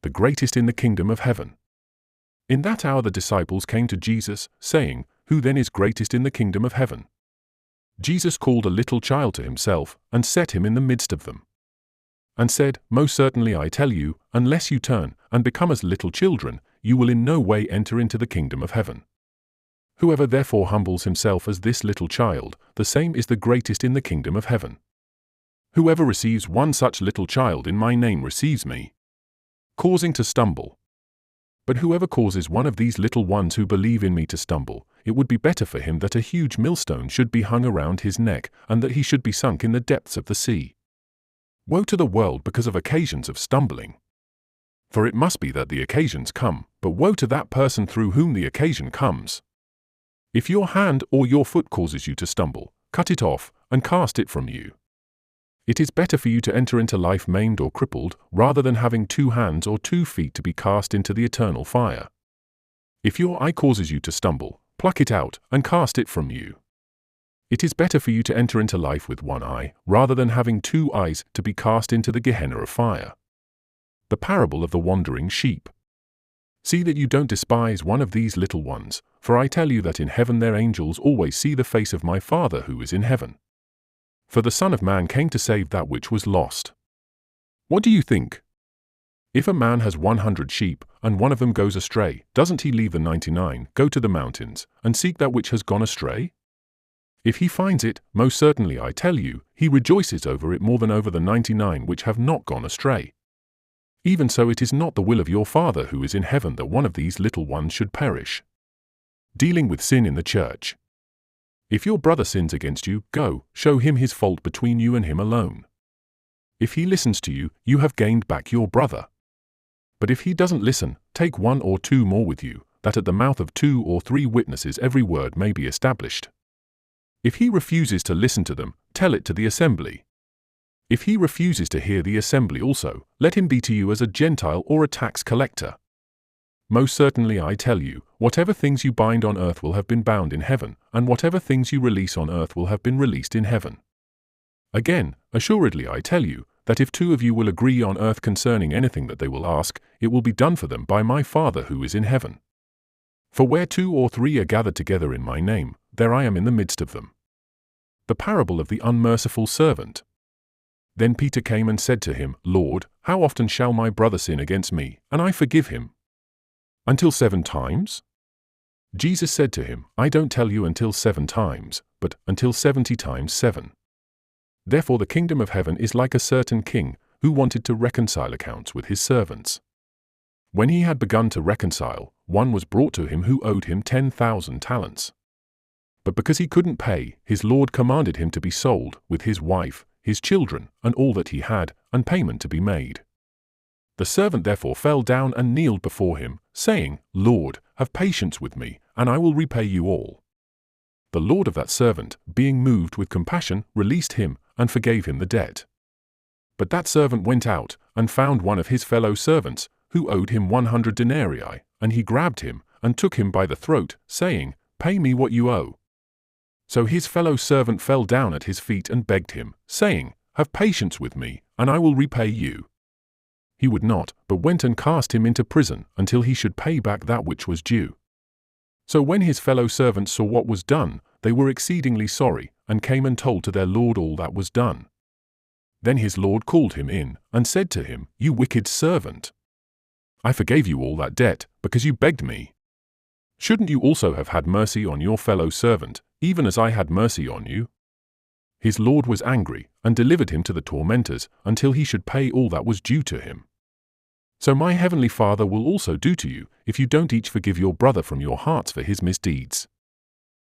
the greatest in the kingdom of heaven?" In that hour the disciples came to Jesus, saying, "Who then is greatest in the kingdom of heaven?" Jesus called a little child to himself, and set him in the midst of them, and said, "Most certainly I tell you, unless you turn, and become as little children, you will in no way enter into the kingdom of heaven. Whoever therefore humbles himself as this little child, the same is the greatest in the kingdom of heaven. Whoever receives one such little child in my name receives me," causing to stumble. "But whoever causes one of these little ones who believe in me to stumble, it would be better for him that a huge millstone should be hung around his neck, and that he should be sunk in the depths of the sea. Woe to the world because of occasions of stumbling! For it must be that the occasions come, but woe to that person through whom the occasion comes. If your hand or your foot causes you to stumble, cut it off, and cast it from you. It is better for you to enter into life maimed or crippled, rather than having 2 hands or 2 feet to be cast into the eternal fire. If your eye causes you to stumble, pluck it out, and cast it from you. It is better for you to enter into life with 1 eye, rather than having 2 eyes to be cast into the Gehenna of fire." The parable of the wandering sheep. "See that you don't despise one of these little ones, for I tell you that in heaven their angels always see the face of my Father who is in heaven. For the Son of Man came to save that which was lost. What do you think? If a man has 100 sheep, and one of them goes astray, doesn't he leave the 99, go to the mountains, and seek that which has gone astray? If he finds it, most certainly I tell you, he rejoices over it more than over the 99 which have not gone astray. Even so it is not the will of your Father who is in heaven that one of these little ones should perish." Dealing with sin in the church. "If your brother sins against you, go, show him his fault between you and him alone. If he listens to you, you have gained back your brother. But if he doesn't listen, take 1 or 2 more with you, that at the mouth of 2 or 3 witnesses every word may be established. If he refuses to listen to them, tell it to the assembly. If he refuses to hear the assembly also, let him be to you as a Gentile or a tax collector. Most certainly I tell you, whatever things you bind on earth will have been bound in heaven, and whatever things you release on earth will have been released in heaven. Again, assuredly I tell you, that if 2 of you will agree on earth concerning anything that they will ask, it will be done for them by my Father who is in heaven. For where 2 or 3 are gathered together in my name, there I am in the midst of them." The parable of the unmerciful servant. Then Peter came and said to him, "Lord, how often shall my brother sin against me, and I forgive him? Until 7 times? Jesus said to him, "I don't tell you until 7 times, but until 70 times 7. Therefore the kingdom of heaven is like a certain king, who wanted to reconcile accounts with his servants. When he had begun to reconcile, one was brought to him who owed him 10,000 talents. But because he couldn't pay, his lord commanded him to be sold, with his wife, his children, and all that he had, and payment to be made. The servant therefore fell down and kneeled before him, saying, 'Lord, have patience with me, and I will repay you all.' The lord of that servant, being moved with compassion, released him, and forgave him the debt. But that servant went out, and found one of his fellow servants, who owed him 100 denarii, and he grabbed him, and took him by the throat, saying, 'Pay me what you owe.' So his fellow servant fell down at his feet and begged him, saying, 'Have patience with me, and I will repay you.' He would not, but went and cast him into prison, until he should pay back that which was due. So when his fellow servants saw what was done, they were exceedingly sorry, and came and told to their lord all that was done. Then his lord called him in, and said to him, 'You wicked servant! I forgave you all that debt, because you begged me. Shouldn't you also have had mercy on your fellow servant, even as I had mercy on you?' His lord was angry, and delivered him to the tormentors, until he should pay all that was due to him. So my heavenly Father will also do to you, if you don't each forgive your brother from your hearts for his misdeeds.